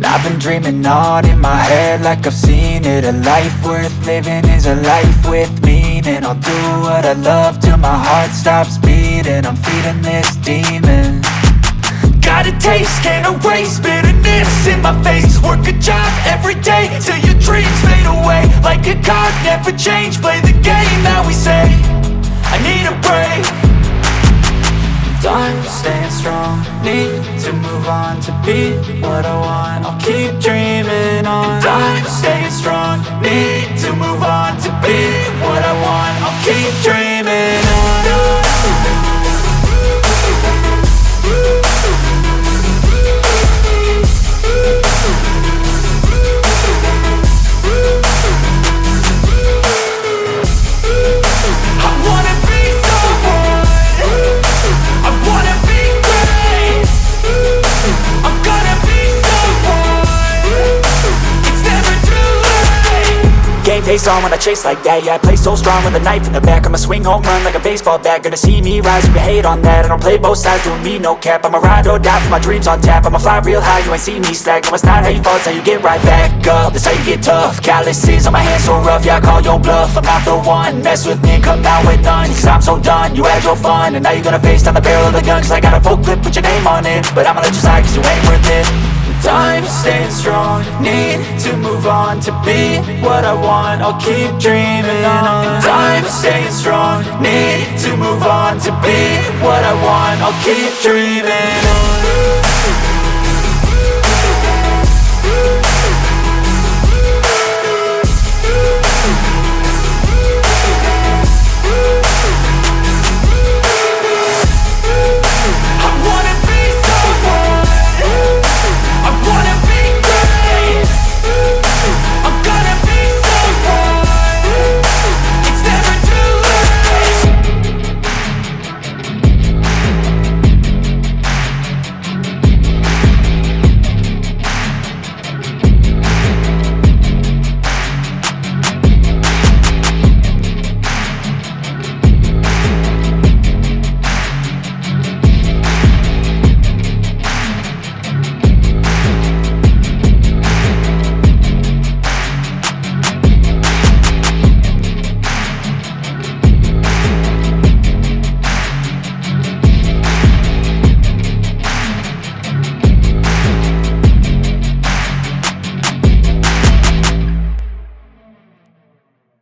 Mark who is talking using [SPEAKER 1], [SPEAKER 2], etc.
[SPEAKER 1] I've been dreaming on in my head like I've seen it. A life worth living is a life with meaning. I'll do what I love till my heart stops beating. I'm feeding this demon. Got a taste, can't erase bitterness in my face. Work a job every day till your dreams fade away. Like a card, never change, play the game that we say. I need a break. I'm staying strong, need to move on to be what I want. I'll keep dreaming on. I'm staying strong, need to move on to be what I want. I'll keep dreaming on. Game face on when I chase like that. Yeah, I play so strong with a knife in the back. I'ma swing home run like a baseball bat. Gonna see me rise, you can hate on that. I don't play both sides, doing me no cap. I'ma ride or die for my dreams on tap. I'ma fly real high, you ain't see me slack. No, it's not how you fall, it's how you get right back up. That's how you get tough. Calluses on my hands so rough, yeah, I call your bluff. I'm not the one, mess with me and come out with none. Cause I'm so done, you had your fun. And now you're gonna face down the barrel of the gun. Cause I got a full clip, put your name on it. But I'ma let you slide cause you ain't worth it. I'm staying strong, need to move on to be what I want. I'll keep dreaming on. I'm staying strong, need to move on to be what I want. I'll keep dreaming on.